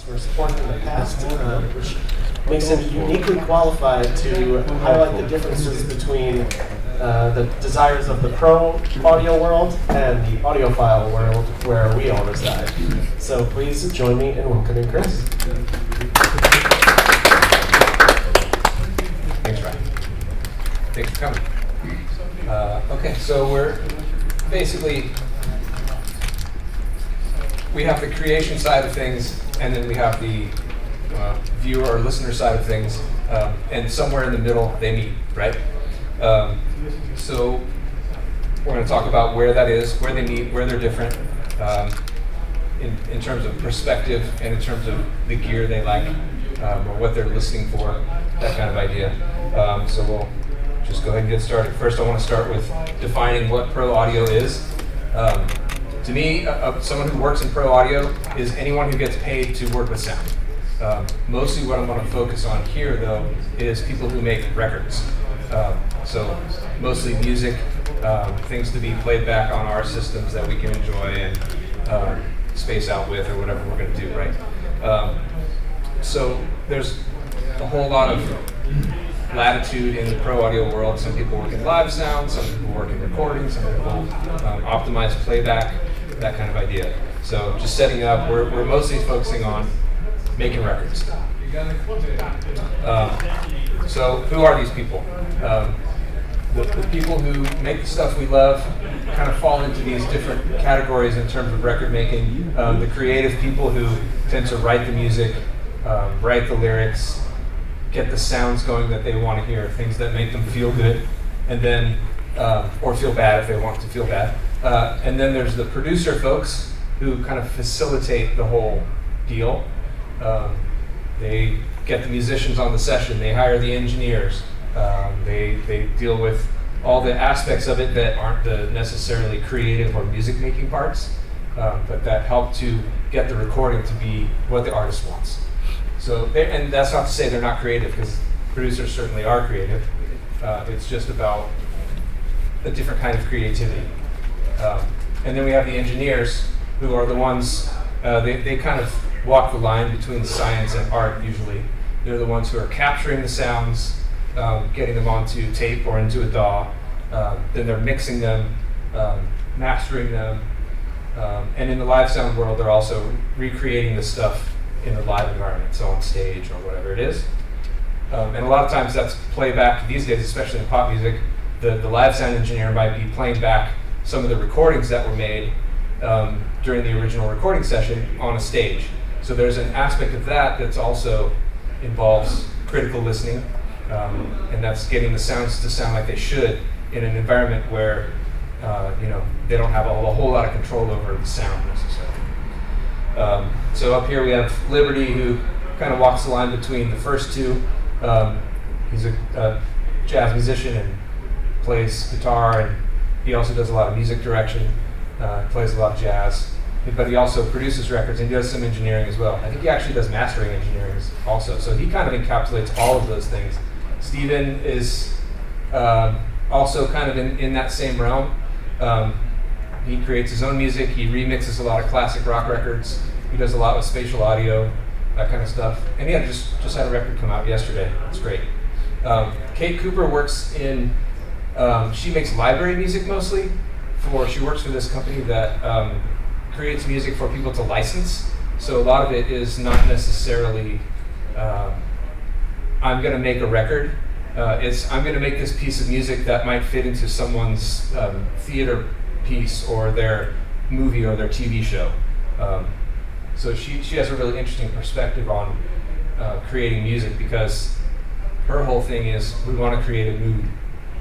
customer support in the past, which makes him uniquely qualified to highlight the differences between the desires of the pro audio world and the audiophile world where we all reside. So please join me in welcoming Chris. Thanks, Ryan. Thanks for coming. Okay, so we're basically, we have the creation side of things, and then we have the viewer or listener side of things, and somewhere in the middle they meet, right? So we're going to talk about where that is, where they meet, where they're different, in terms of perspective and in terms of the gear they like, or what they're listening for, that kind of idea. So we'll just go ahead and get started. First, I want to start with defining what pro audio is. To me, someone who works in pro audio is anyone who gets paid to work with sound. Mostly what I'm going to focus on here, though, is people who make records. So mostly music, things to be played back on our systems that we can enjoy and space out with, or whatever we're going to do, right? So there's a whole lot of latitude in the pro audio world. Some people work in live sound, some people work in recording, some people optimize playback, that kind of idea. So just setting up, we're mostly focusing on making records. So who are these people? The people who make the stuff we love kind of fall into these different categories in terms of record making. The creative people who tend to write the music, write the lyrics, get the sounds going that they want to hear, things that make them feel good, and then, or feel bad if they want to feel bad. And then there's the producer folks who kind of facilitate the whole deal. They get the musicians on the session, they hire the engineers, they deal with all the aspects of it that aren't the necessarily creative or music making parts, but that help to get the recording to be what the artist wants. So, and that's not to say they're not creative, because producers certainly are creative. It's just about a different kind of creativity. And then we have the engineers, who are the ones, they kind of walk the line between science and art usually. They're the ones who are capturing the sounds, getting them onto tape or into a DAW, then they're mixing them, mastering them, and in the live sound world they're also recreating this stuff in the live environment, so on stage or whatever it is. And a lot of times that's playback. These days, especially in pop music, the live sound engineer might be playing back some of the recordings that were made during the original recording session on a stage. So there's an aspect of that that's also involves critical listening, and that's getting the sounds to sound like they should in an environment where they don't have a whole lot of control over the sound necessarily. So up here we have Liberty, who kind of walks the line between the first two. He's a jazz musician and plays guitar, and he also does a lot of music direction, plays a lot of jazz, but he also produces records and he does some engineering as well. I think he actually does mastering engineering also, so he kind of encapsulates all of those things. Steven is also kind of in that same realm. He creates his own music, he remixes a lot of classic rock records, he does a lot with spatial audio, that kind of stuff. And yeah, just had a record come out yesterday, it's great. Kate Cooper works in, she makes library music mostly. She works for this company that creates music for people to license. So a lot of it is not necessarily, I'm gonna make a record. It's, I'm gonna make this piece of music that might fit into someone's theater piece or their movie or their TV show. So she has a really interesting perspective on creating music, because her whole thing is we want to create a mood,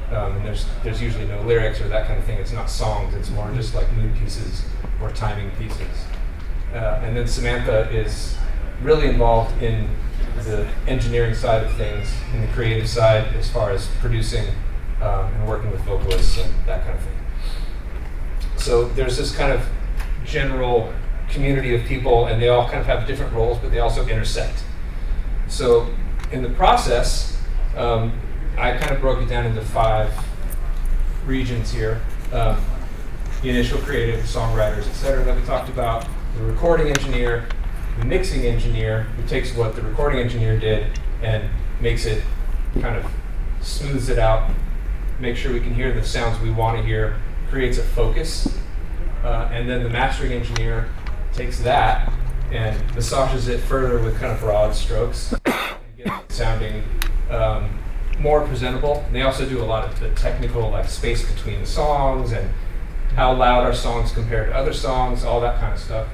and there's usually no lyrics or that kind of thing. It's not songs, it's more just like mood pieces or timing pieces. And then Samantha is really involved in the engineering side of things, in the creative side as far as producing and working with vocalists and that kind of thing. So there's this kind of general community of people, and they all kind of have different roles, but they also intersect. So in the process, I kind of broke it down into 5 regions here. The initial creative, songwriters, etc., that we talked about, the recording engineer, the mixing engineer, who takes what the recording engineer did and makes it kind of smooths it out, make sure we can hear the sounds we want to hear, creates a focus. And then the mastering engineer takes that and massages it further with kind of broad strokes and gets it sounding more presentable. And they also do a lot of the technical, like space between the songs and how loud are songs compared to other songs, all that kind of stuff.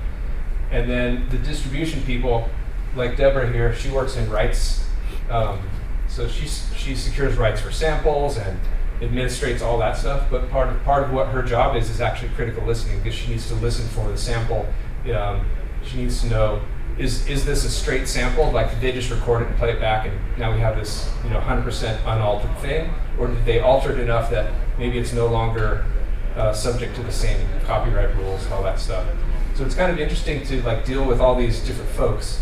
And then the distribution people, like Deborah here, she works in rights. So she secures rights for samples and administrates all that stuff. But part of what her job is actually critical listening, because she needs to listen for the sample. She needs to know, is this a straight sample? Like, did they just record it and play it back, and now we have this 100% unaltered thing? Or did they alter it enough that maybe it's no longer subject to the same copyright rules and all that stuff? So it's kind of interesting to like deal with all these different folks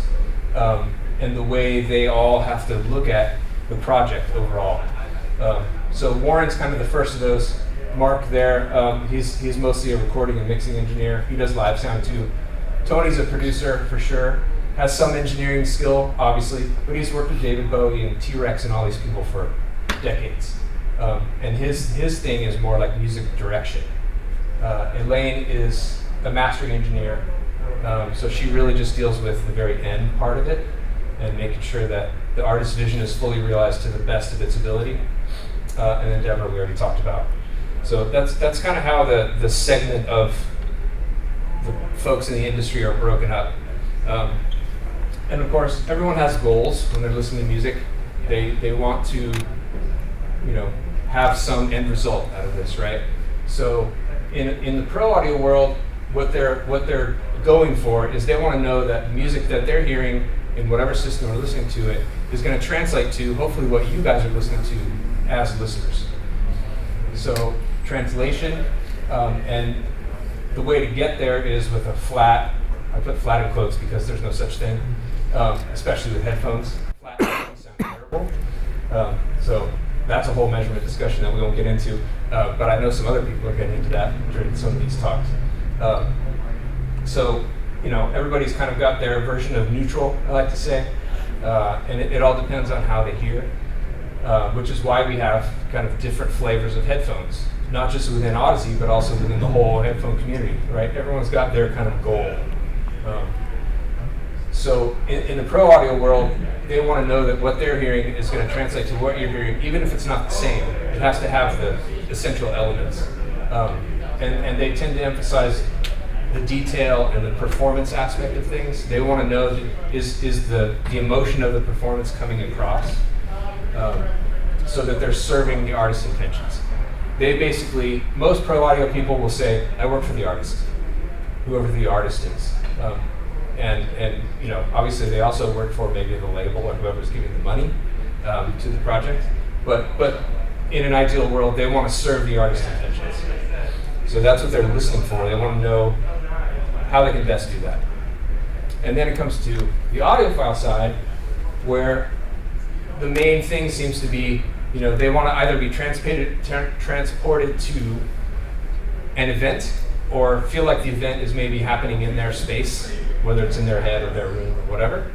and the way they all have to look at the project overall. So Warren's kind of the first of those. Mark there, he's mostly a recording and mixing engineer. He does live sound too. Tony's a producer for sure, has some engineering skill, obviously, but he's worked with David Bowie and T-Rex and all these people for decades. And his thing is more like music direction. Elaine is a mastering engineer, so she really just deals with the very end part of it and making sure that the artist's vision is fully realized to the best of its ability. And then Deborah, we already talked about. So that's kind of how the segment of the folks in the industry are broken up. And of course, everyone has goals when they're listening to music. They want to, have some end result out of this, right? So in the pro audio world, what they're going for is they want to know that music that they're hearing in whatever system they're listening to it is going to translate to hopefully what you guys are listening to as listeners. So translation, and the way to get there is with a flat, I put flat in quotes because there's no such thing, especially with headphones. Flat headphones sound terrible. So that's a whole measurement discussion that we won't get into, but I know some other people are getting into that during some of these talks. So, everybody's kind of got their version of neutral, I like to say, and it all depends on how they hear, which is why we have kind of different flavors of headphones, not just within Audeze, but also within the whole headphone community, right? Everyone's got their kind of goal. So in the pro audio world, they want to know that what they're hearing is going to translate to what you're hearing, even if it's not the same. It has to have the essential elements. And they tend to emphasize the detail and the performance aspect of things. They want to know that is the emotion of the performance coming across, so that they're serving the artist's intentions. They basically, most pro audio people will say, I work for the artist, whoever the artist is. And obviously they also work for maybe the label or whoever's giving the money to the project. But in an ideal world, they want to serve the artist's intentions. So that's what they're listening for. They want to know how they can best do that. And then it comes to the audiophile side, where the main thing seems to be, they want to either be transported to an event or feel like the event is maybe happening in their space, whether it's in their head or their room or whatever.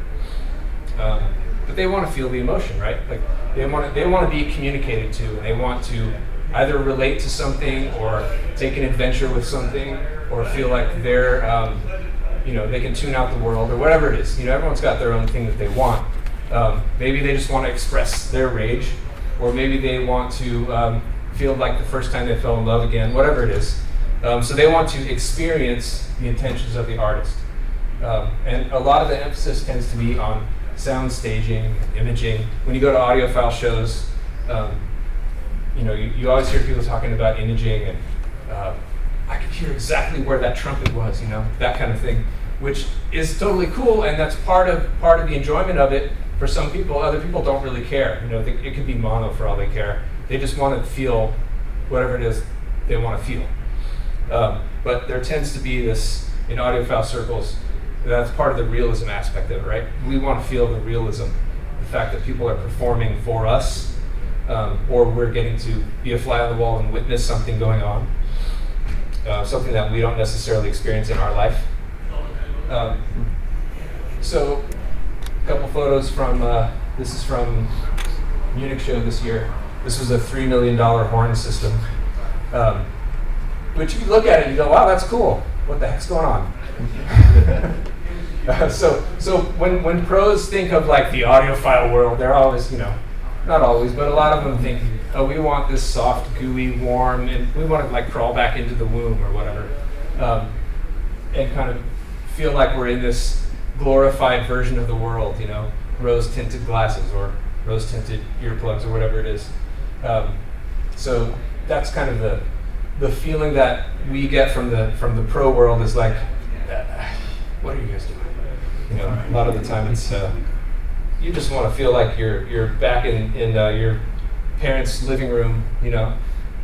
But they want to feel the emotion, right? Like they want to be communicated to, and they want to either relate to something or take an adventure with something, or feel like they're, they can tune out the world or whatever it is. Everyone's got their own thing that they want. Maybe they just want to express their rage, or maybe they want to feel like the first time they fell in love again, whatever it is. So they want to experience the intentions of the artist. And a lot of the emphasis tends to be on sound staging, imaging. When you go to audiophile shows, you always hear people talking about imaging, and I could hear exactly where that trumpet was, that kind of thing, which is totally cool, and that's part of the enjoyment of it for some people. Other people don't really care. It could be mono for all they care. They just want to feel whatever it is they want to feel. But there tends to be this, in audiophile circles, that's part of the realism aspect of it, right? We want to feel the realism, the fact that people are performing for us, or we're getting to be a fly on the wall and witness something going on, something that we don't necessarily experience in our life. So, a couple photos from, this is from Munich show this year. This was a $3 million horn system. But you look at it and you go, wow, that's cool. What the heck's going on? So when pros think of like the audiophile world, they're always, not always, but a lot of them think, oh, we want this soft, gooey, warm, and we want to like crawl back into the womb or whatever, and kind of feel like we're in this glorified version of the world, rose-tinted glasses or rose-tinted earplugs or whatever it is. So that's kind of the feeling that we get from the pro world is like, what are you guys doing? A lot of the time it's you just want to feel like you're back in your parents' living room,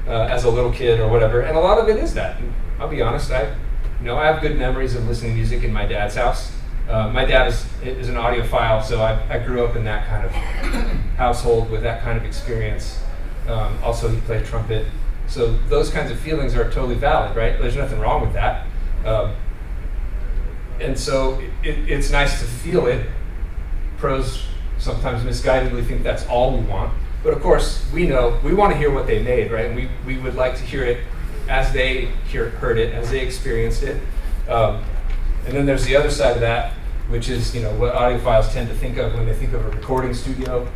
as a little kid or whatever. And a lot of it is that. And I'll be honest, I have good memories of listening to music in my dad's house. My dad is an audiophile, so I grew up in that kind of household with that kind of experience. Also, he played trumpet. So those kinds of feelings are totally valid, right? There's nothing wrong with that. And so it's nice to feel it. Pros sometimes misguidedly think that's all we want. But of course, we know we want to hear what they made, right? And we would like to hear it as they heard it, as they experienced it. And then there's the other side of that, which is what audiophiles tend to think of when they think of a recording studio,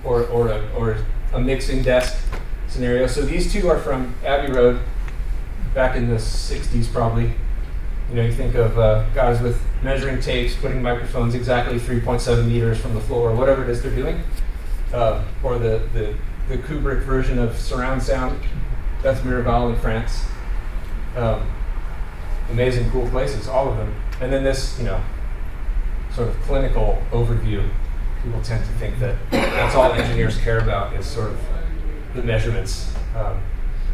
or a mixing desk scenario. So these two are from Abbey Road, back in the 60s probably. You think of guys with measuring tapes, putting microphones exactly 3.7 meters from the floor, whatever it is they're doing. Or the Kubrick version of surround sound. That's Miraval in France. Amazing, cool places, all of them. And then this, sort of clinical overview. People tend to think that that's all engineers care about is sort of the measurements,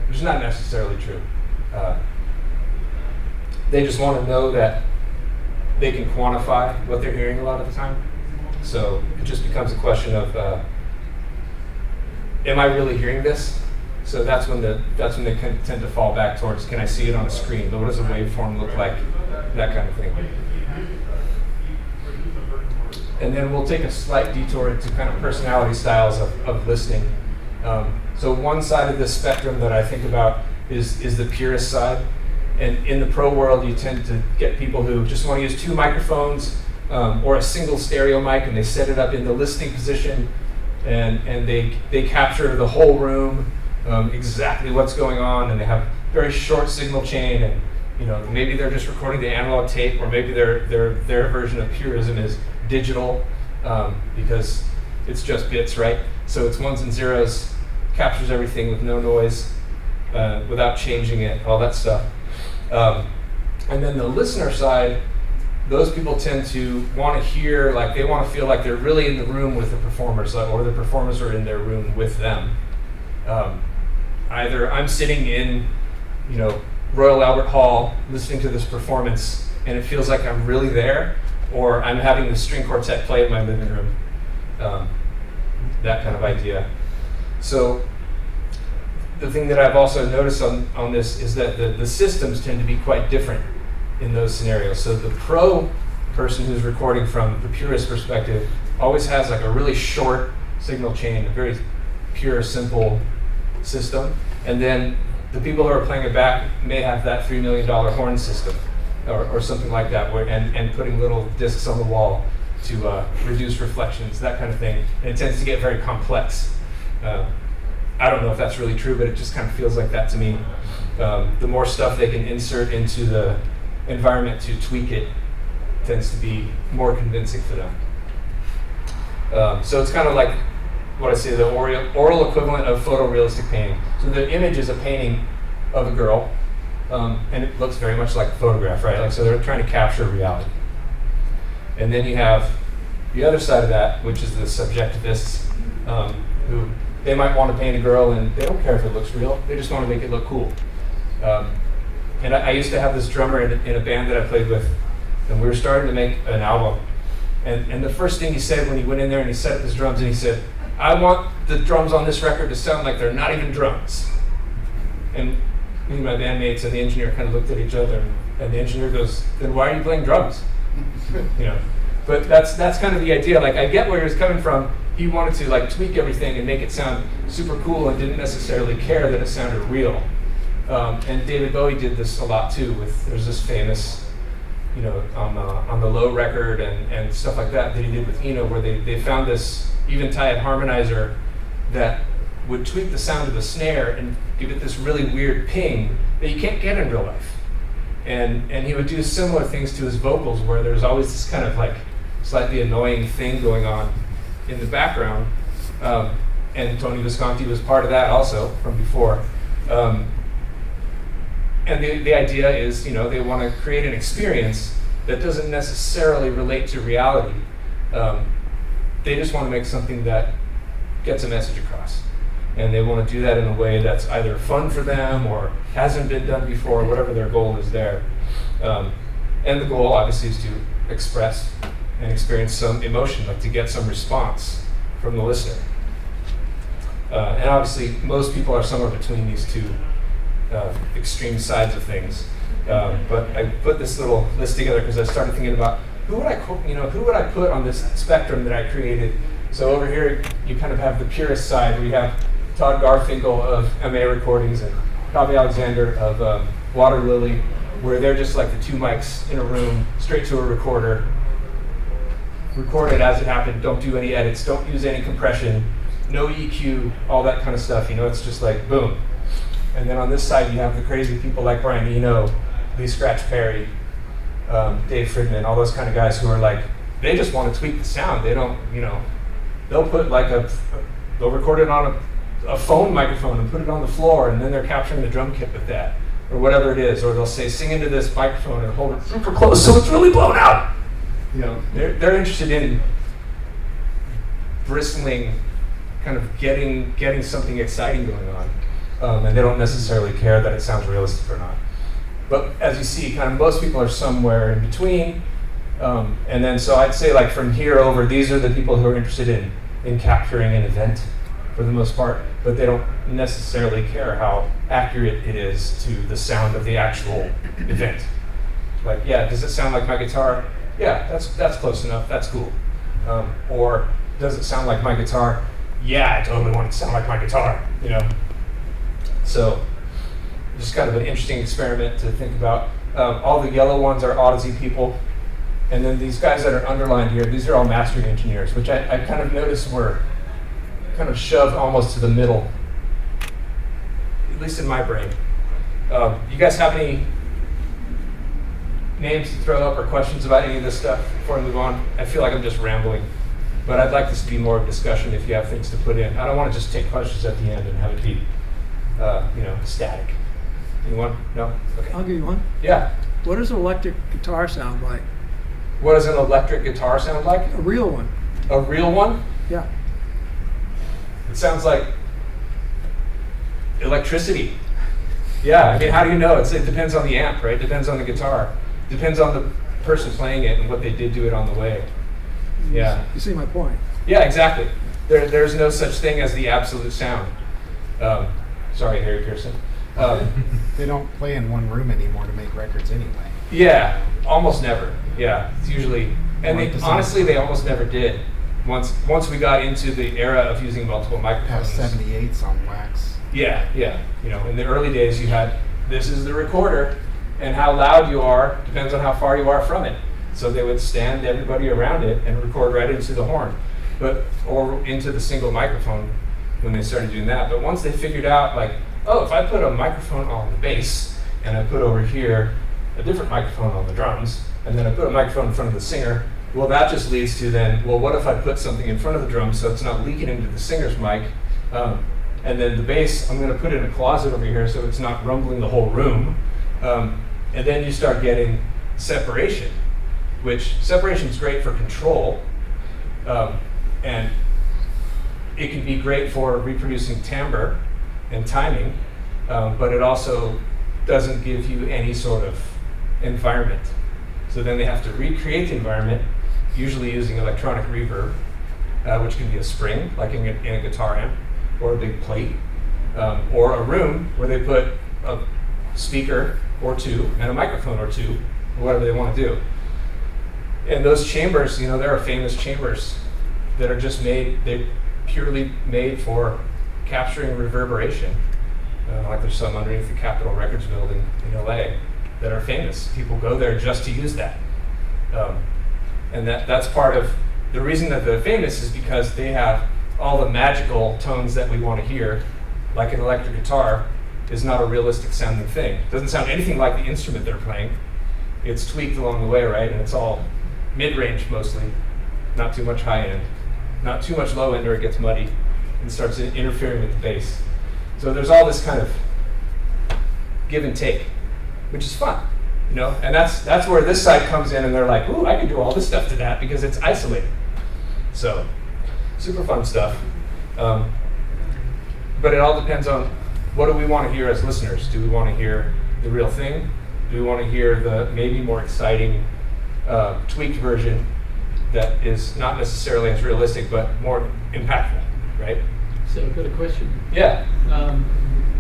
which is not necessarily true. They just want to know that they can quantify what they're hearing a lot of the time. So it just becomes a question of, am I really hearing this? So that's when they tend to fall back towards, can I see it on a screen? What does a waveform look like? That kind of thing. And then we'll take a slight detour into kind of personality styles of listening. So one side of this spectrum that I think about is the purist side. And in the pro world, you tend to get people who just want to use two microphones or a single stereo mic, and they set it up in the listening position, and they capture the whole room, exactly what's going on, and they have very short signal chain, and maybe they're just recording the analog tape, or maybe their version of purism is digital, because it's just bits, right? So it's ones and zeros, captures everything with no noise, without changing it, all that stuff. And then the listener side, those people tend to want to hear, like they want to feel like they're really in the room with the performers, or the performers are in their room with them. Either I'm sitting in, Royal Albert Hall listening to this performance and it feels like I'm really there, or I'm having the string quartet play in my living room. That kind of idea. So the thing that I've also noticed on this is that the systems tend to be quite different in those scenarios. So the pro person who's recording from the purist perspective always has like a really short signal chain, a very pure, simple system. And then the people who are playing it back may have that $3 million horn system or something like that, and putting little discs on the wall to reduce reflections, that kind of thing. And it tends to get very complex. I don't know if that's really true, but it just kind of feels like that to me. The more stuff they can insert into the environment to tweak it tends to be more convincing for them. So it's kind of like what I say, the oral equivalent of photorealistic painting. So the image is a painting of a girl, and it looks very much like a photograph, right? Like, so they're trying to capture reality. And then you have the other side of that, which is the subjectivists, who they might want to paint a girl and they don't care if it looks real, they just want to make it look cool. And I used to have this drummer in a band that I played with, and we were starting to make an album. And the first thing he said when he went in there and he set up his drums, and he said, I want the drums on this record to sound like they're not even drums. And me and my bandmates and the engineer kind of looked at each other, and the engineer goes, then why are you playing drums? You know, but that's kind of the idea. Like, I get where he was coming from. He wanted to like tweak everything and make it sound super cool, and didn't necessarily care that it sounded real. And David Bowie did this a lot too. There's this famous, you know, on the Low record and stuff like that he did with Eno, where they found this Eventide harmonizer that would tweak the sound of the snare and give it this really weird ping that you can't get in real life. And he would do similar things to his vocals, where there's always this kind of like slightly annoying thing going on in the background. And Tony Visconti was part of that also from before. And the idea is, you know, they want to create an experience that doesn't necessarily relate to reality. They just want to make something that gets a message across. And they want to do that in a way that's either fun for them or hasn't been done before, whatever their goal is there. And the goal, obviously, is to express and experience some emotion, like to get some response from the listener. And obviously, most people are somewhere between these two extreme sides of things. But I put this little list together because I started thinking about who would I put on this spectrum that I created. So over here, you kind of have the purist side, where you have Todd Garfinkel of MA Recordings and Bobby Alexander of Water Lily, where they're just like the two mics in a room, straight to a recorder, record it as it happened, don't do any edits, don't use any compression, no EQ, all that kind of stuff. You know, it's just like boom. And then on this side, you have the crazy people like Brian Eno, Lee Scratch Perry, Dave Fridman, all those kind of guys who are like, they just want to tweak the sound. They don't, you know, they'll put like they'll record it on a phone microphone and put it on the floor, and then they're capturing the drum kit with that, or whatever it is. Or they'll say, sing into this microphone and hold it super close so it's really blown out. You know, they're interested in bristling, kind of getting something exciting going on. And they don't necessarily care that it sounds realistic or not. But as you see, kind of most people are somewhere in between. And then so I'd say like from here over, these are the people who are interested in capturing an event for the most part, but they don't necessarily care how accurate it is to the sound of the actual event. Like, yeah, does it sound like my guitar? Yeah, that's close enough, that's cool. Or does it sound like my guitar? Yeah, I totally want it to sound like my guitar, you know? So, just kind of an interesting experiment to think about. All the yellow ones are Audeze people. And then these guys that are underlined here, these are all mastering engineers, which I kind of noticed were kind of shoved almost to the middle, at least in my brain. You guys have any names to throw up or questions about any of this stuff before I move on? I feel like I'm just rambling, but I'd like this to be more of a discussion if you have things to put in. I don't want to just take questions at the end and have it be static. Anyone? No? Okay. I'll give you one. Yeah. What does an electric guitar sound like? What does an electric guitar sound like? A real one. A real one? Yeah. It sounds like electricity. Yeah, I mean, how do you know? It depends on the amp, right? It depends on the guitar. It depends on the person playing it and what they did to it on the way. Yeah. You see my point. Yeah, exactly. There's no such thing as the absolute sound. Sorry, Harry Pearson. They don't play in one room anymore to make records anyway. Yeah, almost never. Yeah, it's usually, and honestly, they almost never did. Once we got into the era of using multiple microphones. Past 78s on wax. Yeah. You know, in the early days, you had, this is the recorder, and how loud you are depends on how far you are from it. So they would stand everybody around it and record right into the horn, or into the single microphone when they started doing that. But once they figured out, like, oh, if I put a microphone on the bass, and I put over here a different microphone on the drums, and then I put a microphone in front of the singer, well, that just leads to then, well, what if I put something in front of the drums so it's not leaking into the singer's mic? And then the bass, I'm going to put in a closet over here so it's not rumbling the whole room. And then you start getting separation, which separation is great for control. And it can be great for reproducing timbre and timing, but it also doesn't give you any sort of environment. So then they have to recreate the environment, usually using electronic reverb, which can be a spring, like in a guitar amp, or a big plate, or a room where they put a speaker or two and a microphone or two, or whatever they want to do. And those chambers, there are famous chambers that are just they're purely made for capturing reverberation. Like there's some underneath the Capitol Records building in LA that are famous. People go there just to use that. And that's part of the reason that they're famous is because they have all the magical tones that we want to hear, like an electric guitar is not a realistic sounding thing. It doesn't sound anything like the instrument they're playing. It's tweaked along the way, right? And it's all mid-range mostly, not too much high end, not too much low end or it gets muddy and starts interfering with the bass. So there's all this kind of give and take, which is fun, and that's where this side comes in and they're like, ooh, I can do all this stuff to that because it's isolated. So super fun stuff. But it all depends on what do we want to hear as listeners. Do we want to hear the real thing? Do we want to hear the maybe more exciting tweaked version that is not necessarily as realistic but more impactful, right? So I've got a question. Yeah.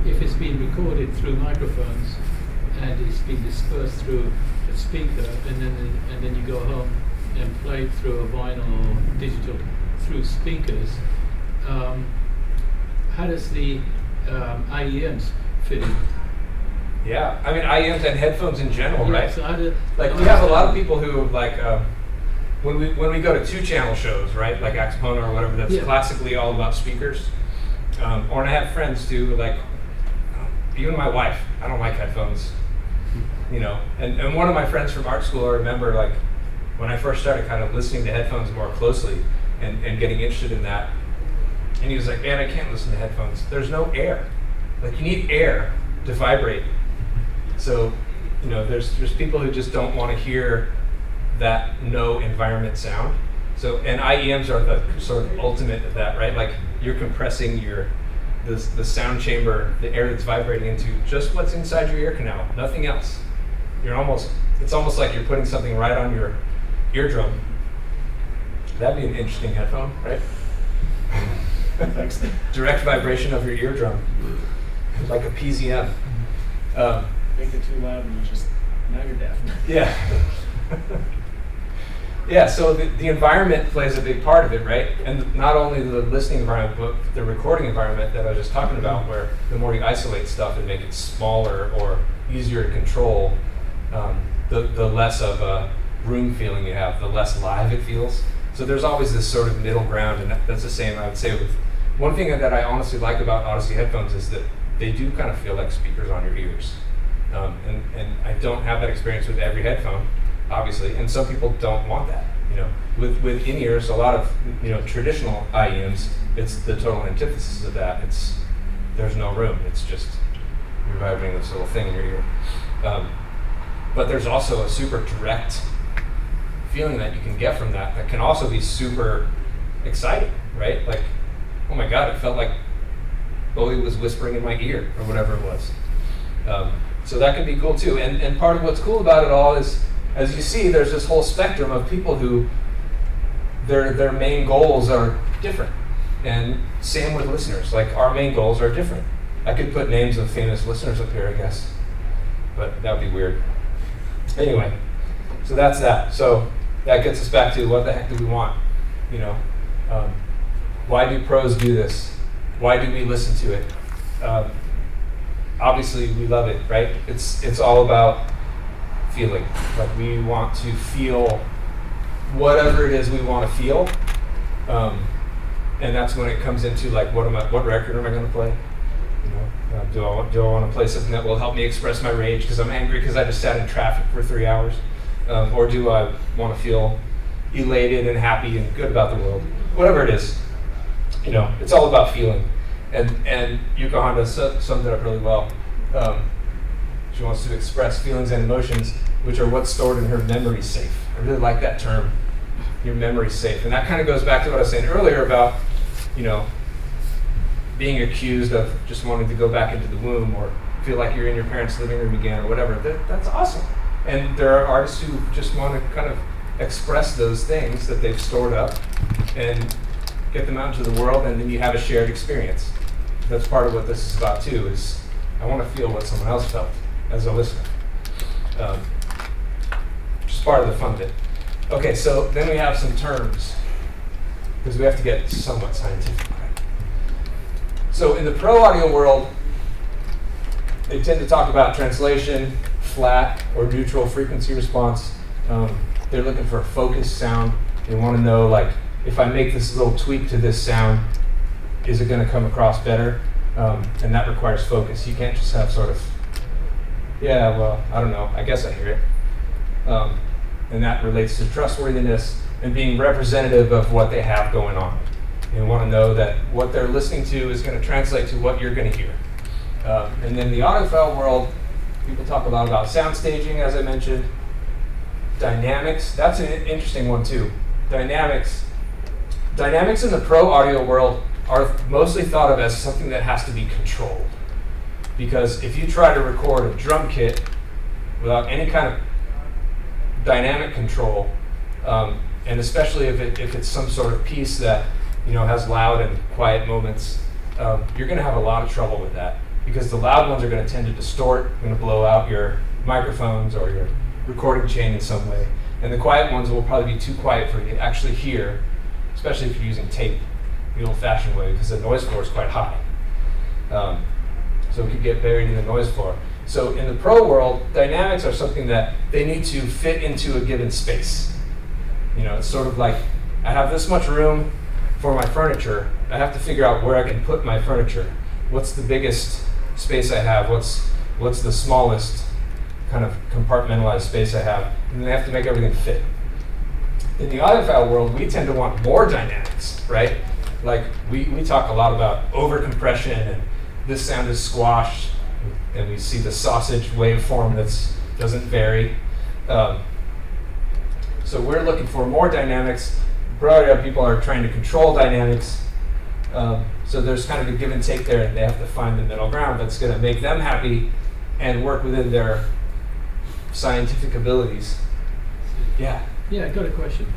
If it's been recorded through microphones and it's been dispersed through a speaker, and then you go home and play it through a vinyl or digital through speakers, how does the IEMs fit in? Yeah, I mean IEMs and headphones in general, Yeah, right? so how do, Like we have a lot of people who like when we go to 2-channel shows, right? Like Axpona or whatever, that's Yeah. classically all about speakers. Or I have friends too, like even my wife. I don't like headphones, And one of my friends from art school, I remember like when I first started kind of listening to headphones more closely and getting interested in that. And he was like, man, I can't listen to headphones. There's no air. Like you need air to vibrate. So, there's people who just don't want to hear that no environment sound. So, and IEMs are the sort of ultimate of that, right? Like you're compressing the sound chamber, the air that's vibrating into just what's inside your ear canal, nothing else. It's almost like you're putting something right on your eardrum. That'd be an interesting headphone, right? Direct vibration of your eardrum, like a PZM. Make it too loud and now you're deaf. Yeah. Yeah, so the environment plays a big part of it, right? And not only the listening environment, but the recording environment that I was just talking about, where the more you isolate stuff and make it smaller or easier to control, the less of a room feeling you have, the less live it feels. So there's always this sort of middle ground, and that's the same, I would say, with one thing that I honestly like about Odyssey headphones is that they do kind of feel like speakers on your ears. And I don't have that experience with every headphone, obviously, and some people don't want that. With in-ears, a lot of traditional IEMs, it's the total antithesis of that. There's no room. It's just you're vibrating this little thing in your ear. But there's also a super direct feeling that you can get from that can also be super exciting, right? Like, oh my God, it felt like Bowie was whispering in my ear or whatever it was. So that can be cool too. And part of what's cool about it all is, as you see, there's this whole spectrum of people who their main goals are different. And same with listeners. Like our main goals are different. I could put names of famous listeners up here, I guess, but that would be weird. Anyway, so that's that. So that gets us back to what the heck do we want? Why do pros do this? Why do we listen to it? Obviously, we love it, right? It's all about feeling. Like we want to feel whatever it is we want to feel, and that's when it comes into like, what record am I going to play? Do I want to play something that will help me express my rage because I'm angry because I just sat in traffic for 3 hours, or do I want to feel elated and happy and good about the world? Whatever it is, it's all about feeling. And Yuka Honda summed it up really well. She wants to express feelings and emotions, which are what's stored in her memory safe. I really like that term, your memory safe. And that kind of goes back to what I was saying earlier about, being accused of just wanting to go back into the womb or feel like you're in your parents' living room again or whatever. That's awesome. And there are artists who just want to kind of express those things that they've stored up and get them out into the world, and then you have a shared experience. That's part of what this is about too, is I want to feel what someone else felt as a listener. Just part of the fun of it. Okay, so then we have some terms, because we have to get somewhat scientific. Right? So in the pro audio world, they tend to talk about translation, flat or neutral frequency response. They're looking for a focused sound. They want to know, like, if I make this little tweak to this sound, is it going to come across better? And that requires focus. You can't just have sort of, yeah, well, I don't know, I guess I hear it. And that relates to trustworthiness and being representative of what they have going on. They want to know that what they're listening to is going to translate to what you're going to hear. And then the audiophile world, people talk a lot about sound staging, as I mentioned. Dynamics, that's an interesting one too. Dynamics in the pro audio world are mostly thought of as something that has to be controlled. Because if you try to record a drum kit without any kind of dynamic control, and especially if it's some sort of piece that has loud and quiet moments, you're going to have a lot of trouble with that, because the loud ones are going to tend to distort, going to blow out your microphones or your recording chain in some way, and the quiet ones will probably be too quiet for you to actually hear, especially if you're using tape the old-fashioned way, because the noise floor is quite high. So it could get buried in the noise floor. So in the pro world, dynamics are something that they need to fit into a given space. It's sort of like, I have this much room for my furniture. I have to figure out where I can put my furniture. What's the biggest space I have? What's the smallest kind of compartmentalized space I have? And they have to make everything fit. In the audiophile world, we tend to want more dynamics, right? Like we talk a lot about overcompression, and this sound is squashed, and we see the sausage waveform that doesn't vary. So we're looking for more dynamics. Brauer people are trying to control dynamics. So there's kind of a give and take there, and they have to find the middle ground that's going to make them happy and work within their scientific abilities. Yeah. Yeah, I got a question.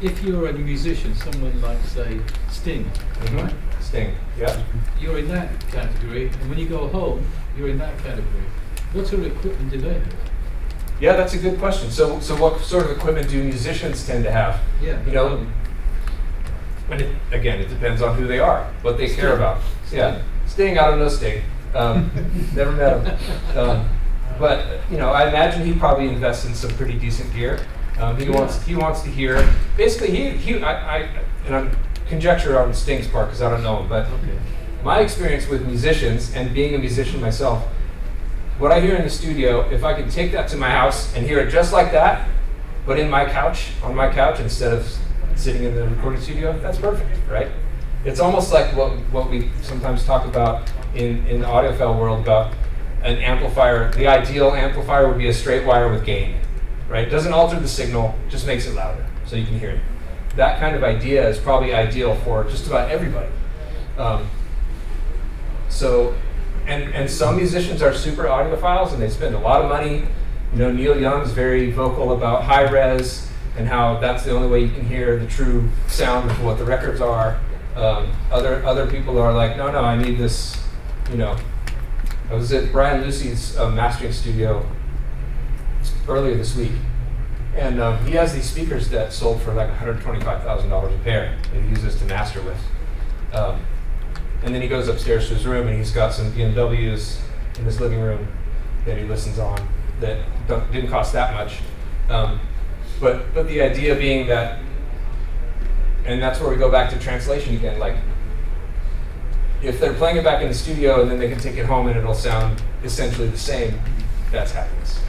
If you're a musician, someone like, say, Sting, right? Sting, yeah. You're in that category, and when you go home, you're in that category. What sort of equipment do they have? Yeah, that's a good question. So what sort of equipment do musicians tend to have? Yeah. And it depends on who they are, what they care about. Yeah, Sting, I don't know Sting. Never met him. But I imagine he probably invests in some pretty decent gear. He wants to hear. Basically, and I'm conjecture on Sting's part because I don't know him, but my experience with musicians and being a musician myself, what I hear in the studio, if I can take that to my house and hear it just like that, but on my couch instead of sitting in the recording studio, that's perfect, right? It's almost like what we sometimes talk about in the audiophile world about an amplifier. The ideal amplifier would be a straight wire with gain, right? It doesn't alter the signal, just makes it louder so you can hear it. That kind of idea is probably ideal for just about everybody. And some musicians are super audiophiles and they spend a lot of money. Neil Young's very vocal about high res and how that's the only way you can hear the true sound of what the records are. Other people are like, no, I need this. I was at Brian Lucey's mastering studio earlier this week, and he has these speakers that sold for like $125,000 a pair that he uses to master with. And then he goes upstairs to his room and he's got some BMWs in his living room that he listens on that didn't cost that much. But the idea being that, and that's where we go back to translation again, like if they're playing it back in the studio and then they can take it home and it'll sound essentially the same, that's happiness.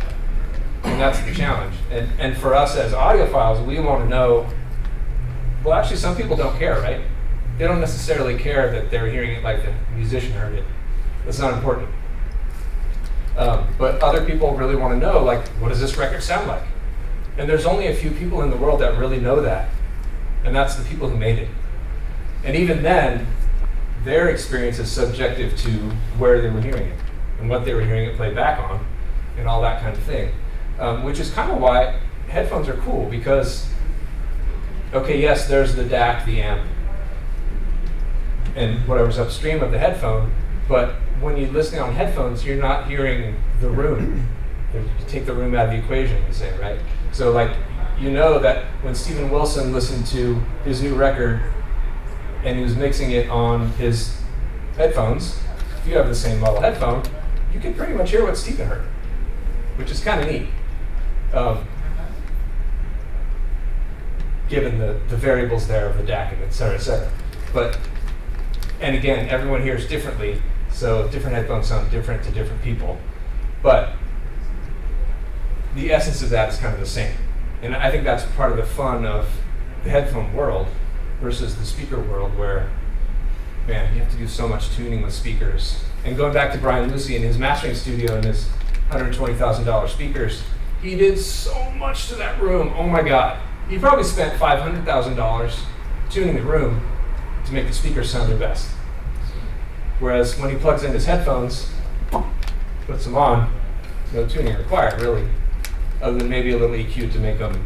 And that's the challenge. And for us as audiophiles, we want to know, well, actually some people don't care, right? They don't necessarily care that they're hearing it like the musician heard it. That's not important. But other people really want to know, like, what does this record sound like? And there's only a few people in the world that really know that. And that's the people who made it. And even then, their experience is subjective to where they were hearing it and what they were hearing it play back on and all that kind of thing. Which is kind of why headphones are cool, because, okay, yes, there's the DAC, the amp, and whatever's upstream of the headphone, but when you're listening on headphones, you're not hearing the room. You take the room out of the equation, you say, right? So like, you know that when Steven Wilson listened to his new record and he was mixing it on his headphones, if you have the same model headphone, you can pretty much hear what Steven heard, which is kind of neat, given the variables there of the DAC and et cetera, et cetera. But, and again, everyone hears differently, so different headphones sound different to different people. But the essence of that is kind of the same. And I think that's part of the fun of the headphone world versus the speaker world, where, man, you have to do so much tuning with speakers. And going back to Brian Lucy in his mastering studio and his $120,000 speakers, he did so much to that room. Oh my God. He probably spent $500,000 tuning the room to make the speakers sound their best. Whereas when he plugs in his headphones, puts them on, no tuning required, really, other than maybe a little EQ to make them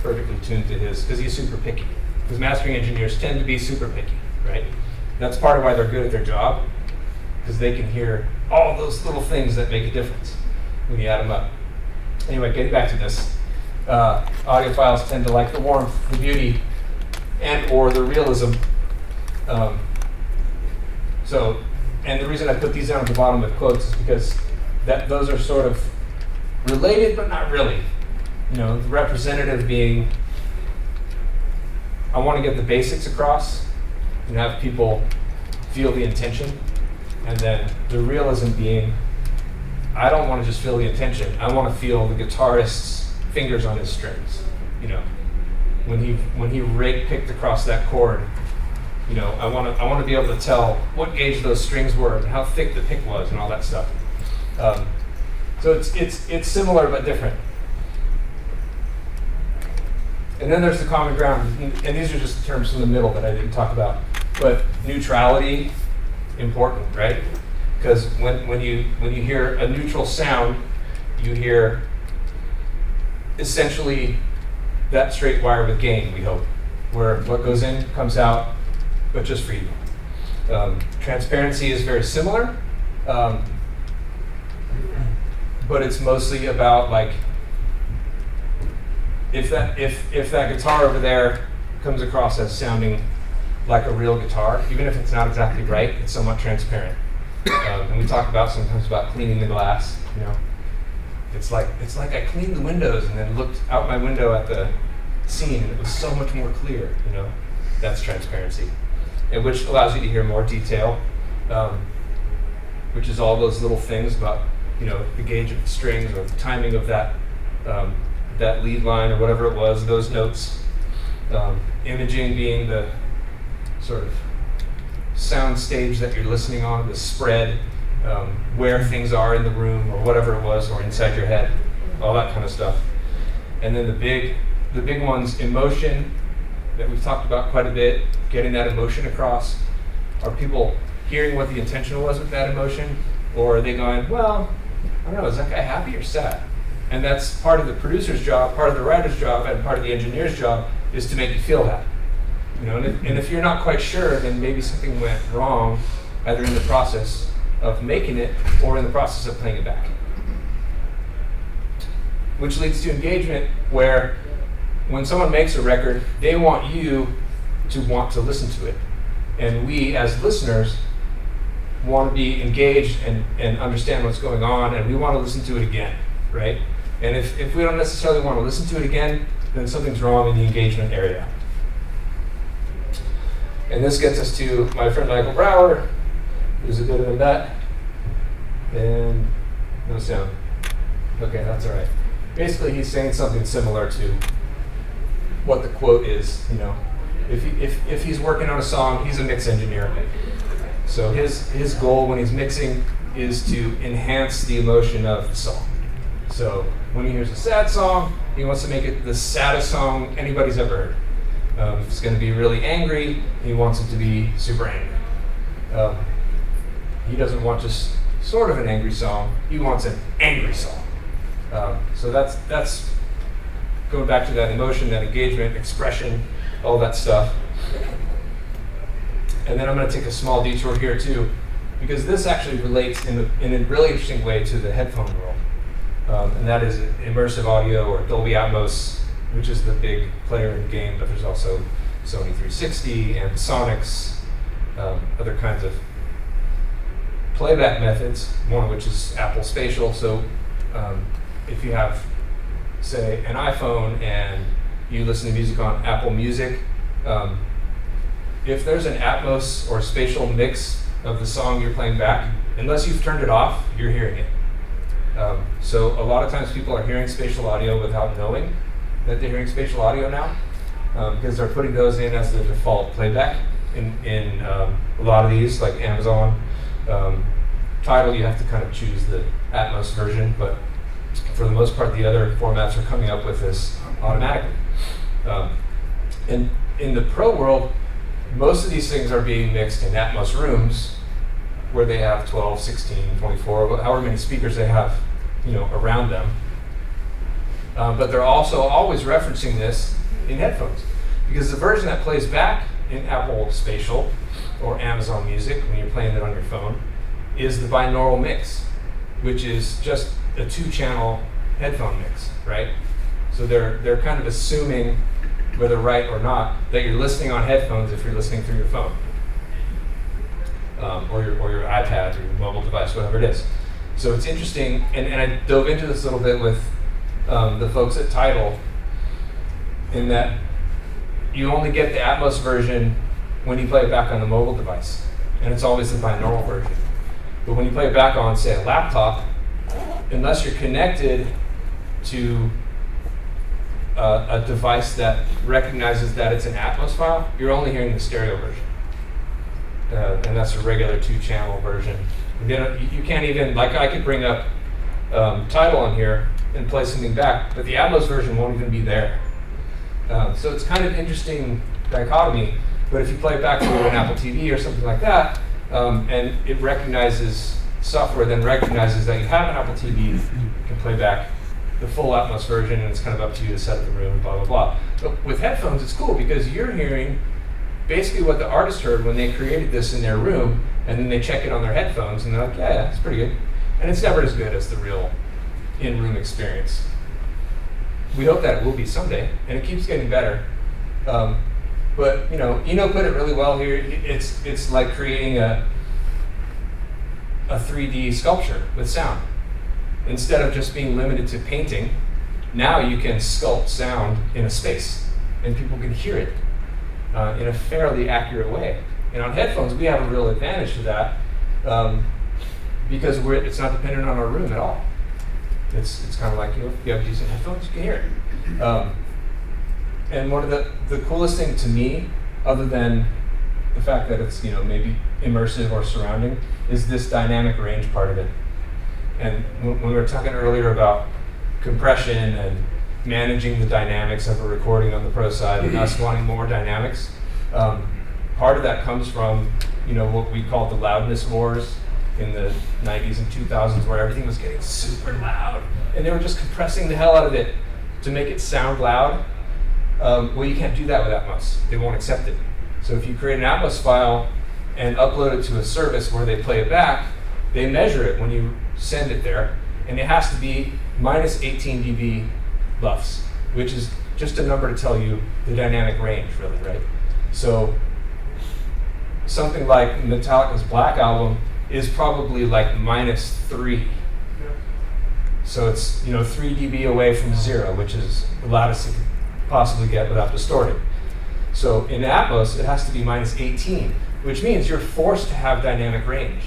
perfectly tuned to his, because he's super picky. Because mastering engineers tend to be super picky, right? That's part of why they're good at their job, because they can hear all those little things that make a difference when you add them up. Anyway, getting back to this, audiophiles tend to like the warmth, the beauty, and or the realism. And the reason I put these down at the bottom of quotes is because those are sort of related, but not really. You know, the representative being, I want to get the basics across and have people feel the intention. And then the realism being, I don't want to just feel the intention. I want to feel the guitarist's fingers on his strings. You know, when he picked across that chord, you know, I want to be able to tell what gauge those strings were and how thick the pick was and all that stuff. So it's similar but different. And then there's the common ground, and these are just the terms from the middle that I didn't talk about. But neutrality, important, right? Because when you hear a neutral sound, you hear essentially that straight wire with gain, we hope, where what goes in comes out, but just for you. Transparency is very similar, but it's mostly about, like, if that guitar over there comes across as sounding like a real guitar, even if it's not exactly right, it's somewhat transparent. And we talk about sometimes about cleaning the glass. You know, it's like I cleaned the windows and then looked out my window at the scene and it was so much more clear. You know, that's transparency, and which allows you to hear more detail, which is all those little things about, you know, the gauge of the strings or the timing of that lead line or whatever it was, those notes. Imaging being the sort of sound stage that you're listening on, the spread, where things are in the room or whatever it was, or inside your head, all that kind of stuff. And then the big ones, emotion, that we've talked about quite a bit, getting that emotion across. Are people hearing what the intention was with that emotion? Or are they going, well, I don't know, is that guy happy or sad? And that's part of the producer's job, part of the writer's job, and part of the engineer's job is to make you feel that. You know, and if you're not quite sure, then maybe something went wrong, either in the process of making it or in the process of playing it back. Which leads to engagement, where when someone makes a record, they want you to want to listen to it. And we, as listeners, want to be engaged and understand what's going on, and we want to listen to it again, right? And if we don't necessarily want to listen to it again, then something's wrong in the engagement area. And this gets us to my friend Michael Brauer, who's a bit of a nut, and no sound. Okay, that's all right. Basically, he's saying something similar to what the quote is. You know, if he's working on a song, he's a mix engineer. So his goal when he's mixing is to enhance the emotion of the song. So when he hears a sad song, he wants to make it the saddest song anybody's ever heard. If it's going to be really angry, he wants it to be super angry. He doesn't want just sort of an angry song, he wants an angry song. So that's going back to that emotion, that engagement, expression, all that stuff. And then I'm going to take a small detour here too, because this actually relates in a really interesting way to the headphone world. And that is immersive audio or Dolby Atmos which is the big player in the game, but there's also Sony 360 and Sonics, other kinds of playback methods, one of which is Apple Spatial. So if you have, say, an iPhone and you listen to music on Apple Music, if there's an Atmos or spatial mix of the song you're playing back, unless you've turned it off, you're hearing it. So a lot of times people are hearing spatial audio without knowing that they're hearing spatial audio now, because they're putting those in as the default playback in a lot of these, like Amazon. Tidal, you have to kind of choose the Atmos version, but for the most part, the other formats are coming up with this automatically. And in the pro world, most of these things are being mixed in Atmos rooms, where they have 12, 16, 24, however many speakers they have, around them. But they're also always referencing this in headphones, because the version that plays back in Apple Spatial or Amazon Music when you're playing it on your phone is the binaural mix, which is just a 2-channel headphone mix, right? So they're kind of assuming, whether right or not, that you're listening on headphones if you're listening through your phone, or your iPad or your mobile device, whatever it is. So it's interesting, and I dove into this a little bit with the folks at Tidal, in that you only get the Atmos version when you play it back on a mobile device, and it's always the binaural version. But when you play it back on, say, a laptop, unless you're connected to a device that recognizes that it's an Atmos file, you're only hearing the stereo version. And that's a regular 2-channel version. You can't even, like, I could bring up Tidal on here and play something back, but the Atmos version won't even be there. So it's kind of interesting dichotomy, but if you play it back to an Apple TV or something like that, and it recognizes, software then recognizes that you have an Apple TV, you can play back the full Atmos version, and it's kind of up to you to set up the room, blah, blah, blah. But with headphones, it's cool because you're hearing basically what the artist heard when they created this in their room, and then they check it on their headphones, and they're like, yeah, that's pretty good. And it's never as good as the real in-room experience. We hope that it will be someday, and it keeps getting better. But Eno put it really well here. It's like creating a 3D sculpture with sound. Instead of just being limited to painting, now you can sculpt sound in a space, and people can hear it in a fairly accurate way. And on headphones, we have a real advantage to that, because it's not dependent on our room at all. It's kind of like, if you have decent headphones, you can hear it. And one of the coolest thing to me, other than the fact that it's maybe immersive or surrounding, is this dynamic range part of it. And when we were talking earlier about compression and managing the dynamics of a recording on the pro side and us wanting more dynamics, part of that comes from what we call the loudness wars in the 90s and 2000s, where everything was getting super loud and they were just compressing the hell out of it to make it sound loud. Well, you can't do that with Atmos. They won't accept it. So if you create an Atmos file and upload it to a service where they play it back, they measure it when you send it there, and it has to be minus 18 dB LUFS, which is just a number to tell you the dynamic range, really, right? So something like Metallica's Black Album is probably like -3. So it's 3 dB away from 0, which is the loudest it could possibly get without distorting. So in Atmos, it has to be -18, which means you're forced to have dynamic range,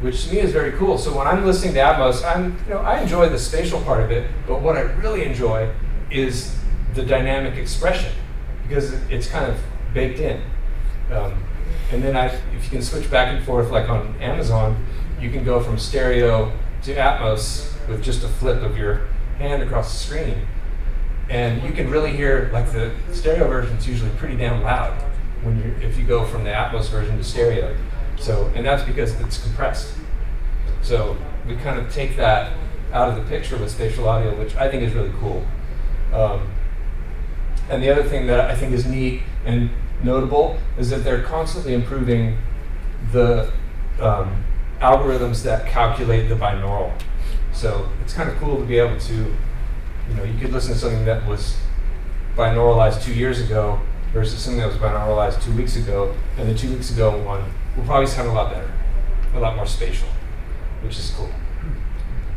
which to me is very cool. So when I'm listening to Atmos, I enjoy the spatial part of it, but what I really enjoy is the dynamic expression, because it's kind of baked in. And then if you can switch back and forth, like on Amazon, you can go from stereo to Atmos with just a flip of your hand across the screen. And you can really hear, like, the stereo version's usually pretty damn loud if you go from the Atmos version to stereo. So, and that's because it's compressed. So we kind of take that out of the picture with spatial audio, which I think is really cool. And the other thing that I think is neat and notable is that they're constantly improving the algorithms that calculate the binaural. So it's kind of cool to be able to, you could listen to something that was binauralized 2 years ago versus something that was binauralized 2 weeks ago, and the 2 weeks ago one will probably sound a lot better, a lot more spatial, which is cool.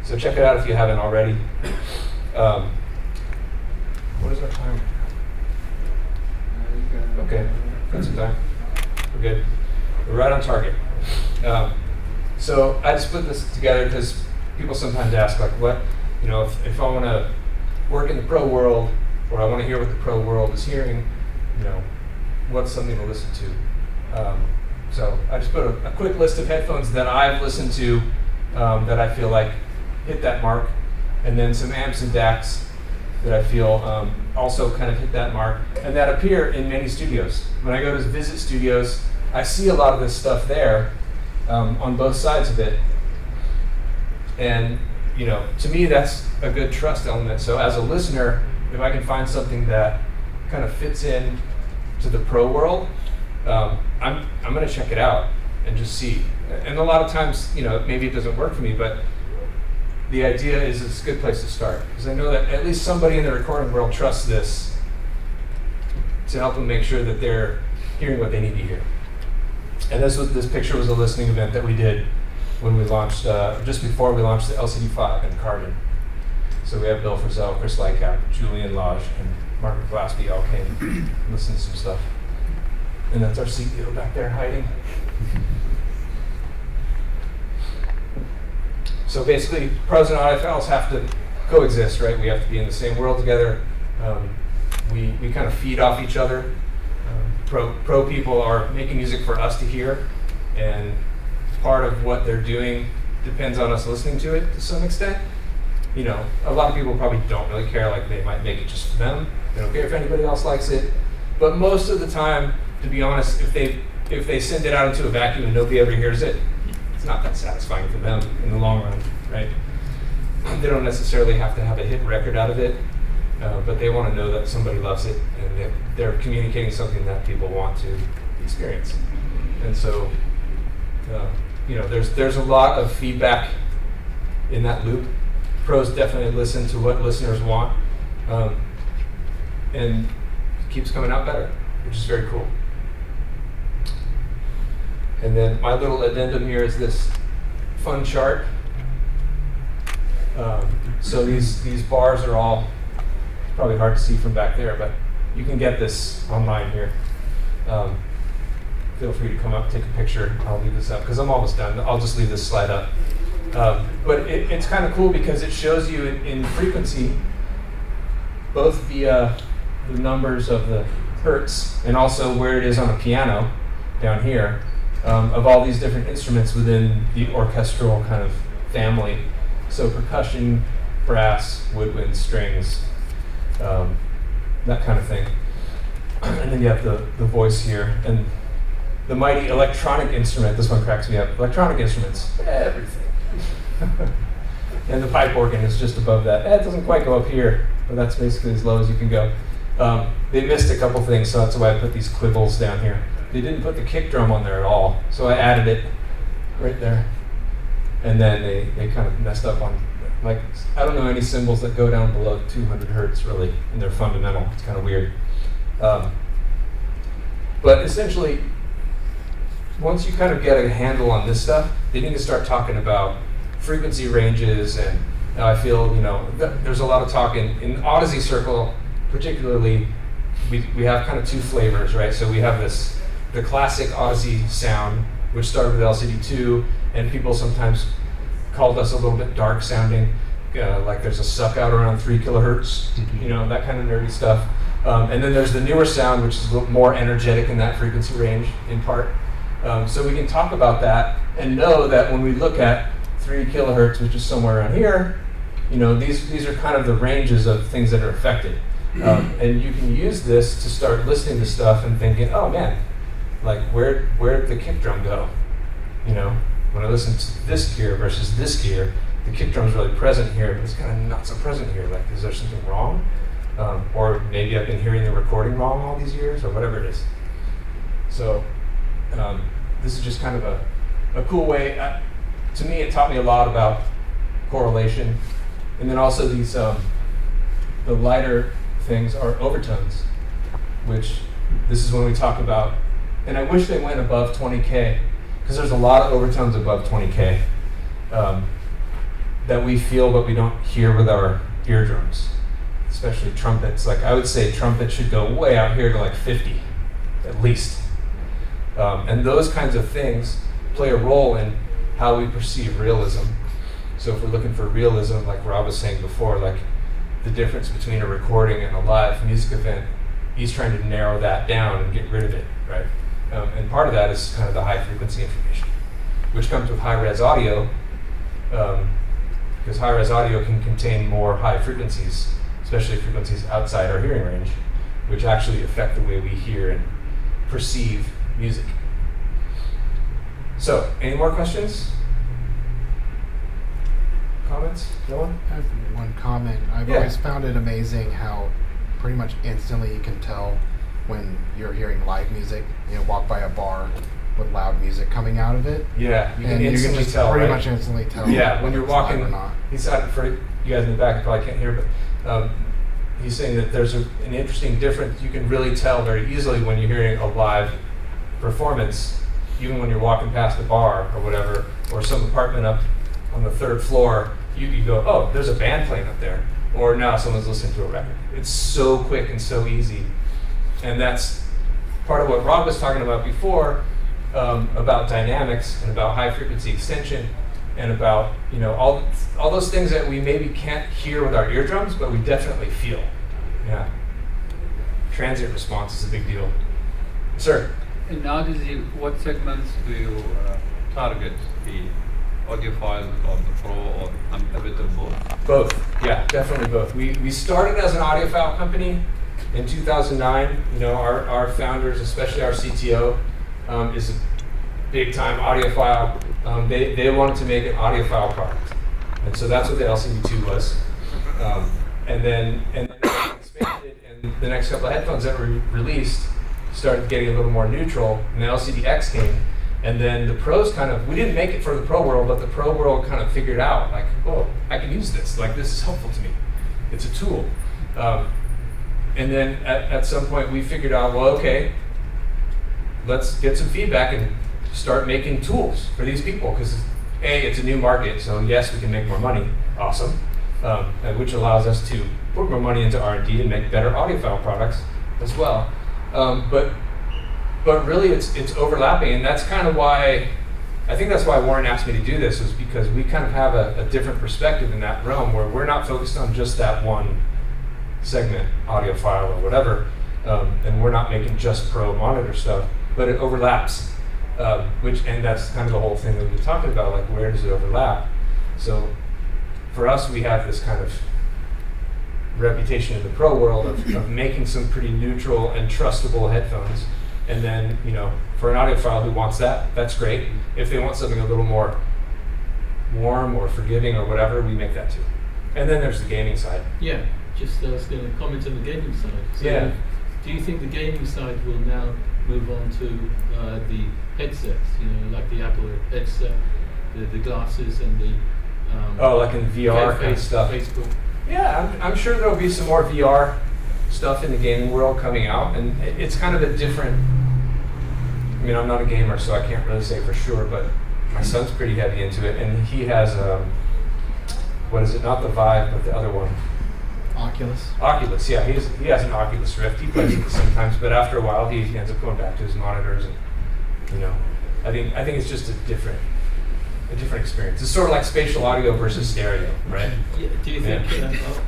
So check it out if you haven't already. What is our time? Okay, got some time. We're good. We're right on target. So I just put this together because people sometimes ask, like, what, if I want to work in the pro world, or I want to hear what the pro world is hearing, what's something to listen to? So I just put a quick list of headphones that I've listened to that I feel like hit that mark, and then some amps and DACs that I feel also kind of hit that mark, and that appear in many studios. When I go to visit studios, I see a lot of this stuff there on both sides of it. And to me, that's a good trust element. So as a listener, if I can find something that kind of fits in to the pro world, I'm going to check it out and just see. And a lot of times, maybe it doesn't work for me, but the idea is it's a good place to start, because I know that at least somebody in the recording world trusts this to help them make sure that they're hearing what they need to hear. And this picture was a listening event that we did when we launched, just before we launched the LCD5 in Cardin. So we have Bill Frisell, Chris Lightcap, Julian Lodge, and Margaret Glaspie all came and listened to some stuff. And that's our CEO back there hiding. So basically, pros and audiophiles have to coexist, right? We have to be in the same world together. We kind of feed off each other. Pro people are making music for us to hear, and part of what they're doing depends on us listening to it to some extent. A lot of people probably don't really care, like they might make it just for them. They don't care if anybody else likes it. But most of the time, to be honest, if they send it out into a vacuum and nobody ever hears it, it's not that satisfying for them in the long run, right? They don't necessarily have to have a hit record out of it, but they want to know that somebody loves it and they're communicating something that people want to experience. And so, there's a lot of feedback in that loop. Pros definitely listen to what listeners want, and it keeps coming out better, which is very cool. And then my little addendum here is this fun chart. So these bars are all, probably hard to see from back there, but you can get this online here. Feel free to come up, take a picture. I'll leave this up because I'm almost done. I'll just leave this slide up. But it's kind of cool because it shows you in frequency both via the numbers of the hertz and also where it is on a piano down here, of all these different instruments within the orchestral kind of family. So percussion, brass, woodwind, strings, that kind of thing. And then you have the voice here. And the mighty electronic instrument, this one cracks me up. Electronic instruments, everything. And the pipe organ is just above that. It doesn't quite go up here, but that's basically as low as you can go. They missed a couple things, so that's why I put these quibbles down here. They didn't put the kick drum on there at all, so I added it right there. And then they kind of messed up on, like, I don't know any cymbals that go down below 200 hertz really, and they're fundamental. It's kind of weird. But essentially, once you kind of get a handle on this stuff, they need to start talking about frequency ranges, and I feel, there's a lot of talk in Audeze circle, particularly, we have kind of two flavors, right? So we have the classic Audeze sound, which started with LCD2, and people sometimes called us a little bit dark sounding, like there's a suck out around 3 kilohertz, that kind of nerdy stuff. And then there's the newer sound, which is a little more energetic in that frequency range, in part. So we can talk about that and know that when we look at 3 kilohertz, which is somewhere around here, these are kind of the ranges of things that are affected. And you can use this to start listening to stuff and thinking, oh man, like where'd the kick drum go? When I listen to this gear versus this gear, the kick drum's really present here, but it's kind of not so present here. Like, is there something wrong? Or maybe I've been hearing the recording wrong all these years, or whatever it is. So this is just kind of a cool way. To me, it taught me a lot about correlation. And then also these, the lighter things are overtones, which this is when we talk about, and I wish they went above 20K, because there's a lot of overtones above 20K that we feel but we don't hear with our eardrums, especially trumpets. Like I would say trumpet should go way out here to like 50, at least. And those kinds of things play a role in how we perceive realism. So if we're looking for realism, like Rob was saying before, like the difference between a recording and a live music event, he's trying to narrow that down and get rid of it, right? And part of that is kind of the high frequency information, which comes with high-res audio, because high-res audio can contain more high frequencies, especially frequencies outside our hearing range, which actually affect the way we hear and perceive music. So, any more questions? Comments? No one? I have one comment. I've Yeah. always found it amazing how pretty much instantly you can tell when you're hearing live music. You know, walk by a bar with loud music coming out of it, Yeah, you can and you can instantly just tell, pretty right? much instantly tell. Yeah, when whether you're it's live walking, or not. he's for you guys in the back, you probably can't hear, but he's saying that there's an interesting difference. You can really tell very easily when you're hearing a live performance, even when you're walking past a bar or whatever, or some apartment up on the 3rd floor, you go, oh, there's a band playing up there, or now someone's listening to a record. It's so quick and so easy, and that's part of what Rob was talking about before, about dynamics and about high frequency extension and about, you know, all those things that we maybe can't hear with our eardrums, but we definitely feel. Yeah. Transient response is a big deal. Sir? In Audeze, what segments do you target? The audiophile or the pro or a bit of both? Both, yeah, definitely both. We started as an audiophile company in 2009. You know, our founders, especially our CTO, is a big-time audiophile. They wanted to make an audiophile product, and so that's what the LCD2 was. And then we expanded, and the next couple of headphones that were released started getting a little more neutral, and the LCDX came. And then the pros we didn't make it for the pro world, but the pro world kind of figured out, like, oh, I can use this. Like, this is helpful to me. It's a tool. And then at some point we figured out, well, okay, let's get some feedback and start making tools for these people. Because A, it's a new market, so yes, we can make more money. Awesome. Which allows us to put more money into R&D and make better audiophile products as well. But really, it's overlapping, and that's kind of why, I think that's why Warren asked me to do this, is because we kind of have a different perspective in that realm, where we're not focused on just that one segment, audiophile or whatever, and we're not making just pro monitor stuff, but it overlaps, and that's kind of the whole thing that we were talking about, like, where does it overlap? So for us, we have this kind of reputation in the pro world of making some pretty neutral and trustable headphones. And then, you know, for an audiophile who wants that, that's great. If they want something a little more warm or forgiving or whatever, we make that too. And then there's the gaming side. Yeah, just I was going to comment on the gaming side. So Yeah. do you think the gaming side will now move on to the headsets, you know, like the Apple headset, the glasses and the Like in VR kind of stuff. Facebook. Yeah, I'm sure there'll be some more VR stuff in the gaming world coming out, and it's kind of a different, I mean, I'm not a gamer, so I can't really say for sure, but my son's pretty heavy into it, and he has, what is it, not the Vive, but the other one. Oculus, yeah, he has an Oculus Rift. He plays with it sometimes, but after a while he ends up going back to his monitors, and, you know, I think it's just a different experience. It's sort of like spatial audio versus stereo, right? Yeah, do you think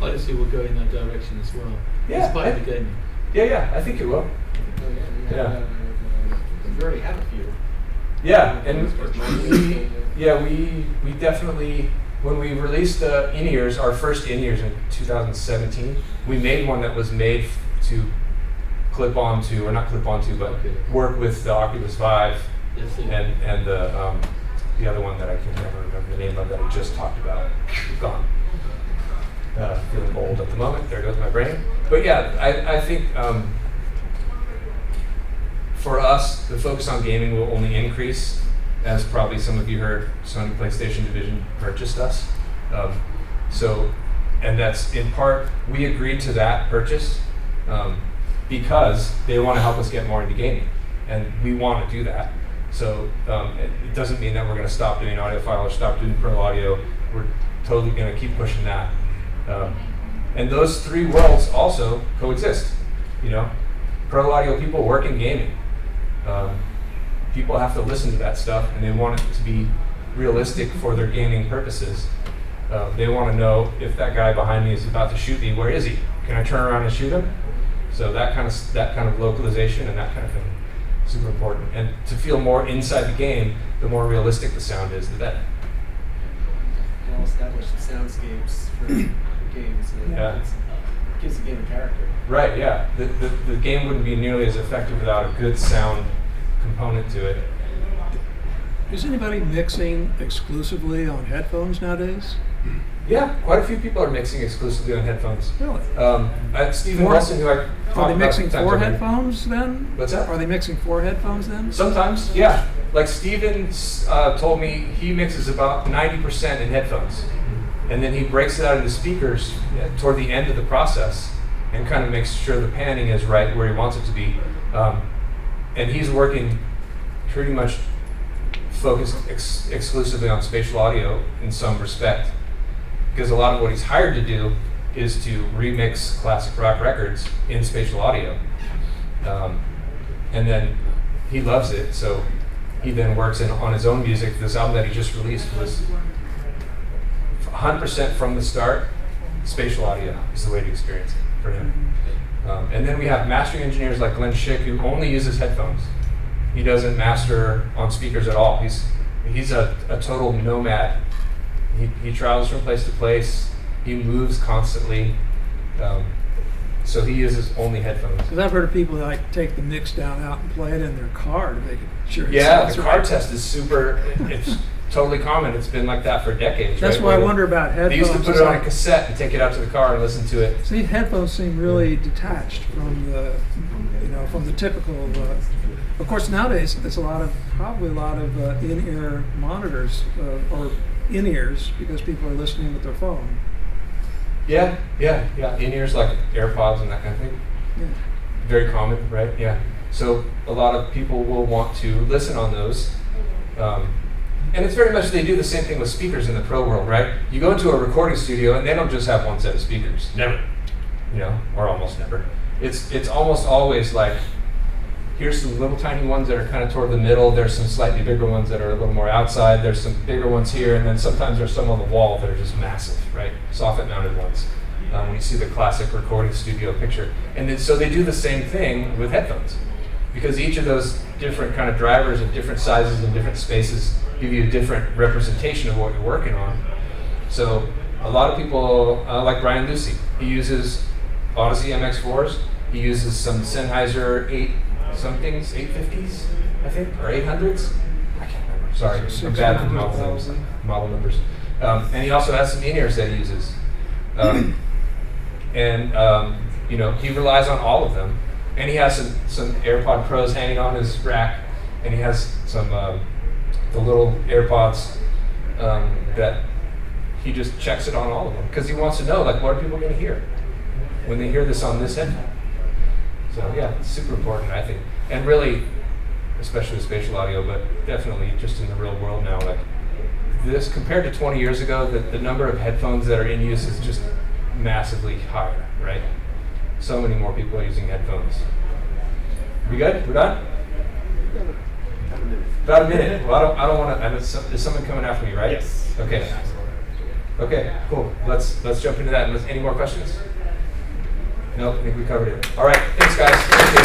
Odyssey will go in that direction as well? Yeah, Despite the gaming. Yeah, I think it will. Yeah. We already have a few. Yeah, and we definitely, when we released the in-ears, our first in-ears in 2017, we made one that was made to clip onto, or not clip onto, but work with the Oculus Vive and the other one that I can never remember the name of that I just talked about. Gone. Feeling old at the moment. There goes my brain. But yeah, I think for us, the focus on gaming will only increase, as probably some of you heard, Sony PlayStation Division purchased us. And that's in part, we agreed to that purchase because they want to help us get more into gaming, and we want to do that. So it doesn't mean that we're going to stop doing audiophile or stop doing pro audio. We're totally going to keep pushing that. And those three worlds also coexist. You know, pro audio people work in gaming. People have to listen to that stuff, and they want it to be realistic for their gaming purposes. They want to know if that guy behind me is about to shoot me, where is he? Can I turn around and shoot him? So that kind of localization and that kind of thing, super important. And to feel more inside the game, the more realistic the sound is, the better. Well-established soundscapes for games. Yeah. It gives the game a character. Right, yeah. The game wouldn't be nearly as effective without a good sound component to it. Is anybody mixing exclusively on headphones nowadays? Yeah, quite a few people are mixing exclusively on headphones. Really? Stephen Wilson, who I talked Are about they mixing times for already. headphones then? What's that? Are they mixing for headphones then? Sometimes, yeah. Like Stephen told me he mixes about 90% in headphones. And then he breaks it out into speakers toward the end of the process and kind of makes sure the panning is right where he wants it to be. And he's working pretty much focused exclusively on spatial audio in some respect. Because a lot of what he's hired to do is to remix classic rock records in spatial audio. And then he loves it, so he then works on his own music. This album that he just released was 100% from the start, spatial audio is the way to experience it for him. And then we have mastering engineers like Glenn Schick, who only uses headphones. He doesn't master on speakers at all. He's a total nomad. He travels from place to place. He moves constantly. So he uses only headphones. Because I've heard of people that like take the mix down out and play it in their car to make sure it Yeah, sounds the right. car test is super, it's totally common. It's been like that for decades. That's right? why I Where wonder about headphones. They used to put It's it on a like- cassette and take it out to the car and listen to it. See, headphones seem really detached from the, from the typical. Of course, nowadays it's probably a lot of in-ear monitors or in-ears because people are listening with their phone. Yeah. In-ears like AirPods and that kind of thing. Yeah. Very common, right? Yeah. So a lot of people will want to listen on those. And it's very much, they do the same thing with speakers in the pro world, right? You go into a recording studio and they don't just have one set of speakers. Never. Or almost never. It's almost always like, here's some little tiny ones that are kind of toward the middle. There's some slightly bigger ones that are a little more outside. There's some bigger ones here. And then sometimes there's some on the wall that are just massive, right? Soffit mounted ones. When you see the classic recording studio picture. And then, so they do the same thing with headphones. Because each of those different kind of drivers and different sizes and different spaces give you a different representation of what you're working on. So a lot of people, like Brian Lucy, he uses Audeze MX4s. He uses some Sennheiser 850s, I think, or 800s. I can't remember. Sorry, I'm bad with model numbers. And he also has some in-ears that he uses. He relies on all of them. And he has some AirPod Pros hanging on his rack, and he has some the little AirPods that he just checks it on all of them because he wants to know, like, what are people going to hear when they hear this on this headphone? So yeah, it's super important, I think, and really, especially with spatial audio, but definitely just in the real world now, like this compared to 20 years ago, the number of headphones that are in use is just massively higher, right? So many more people are using headphones. We good? We're done? About a minute. Well, I don't want to. Is someone coming after me, right? Yes. Okay. Okay. Cool. Let's jump into that. Any more questions? No, I think we covered it. All right. Thanks, guys. Appreciate it.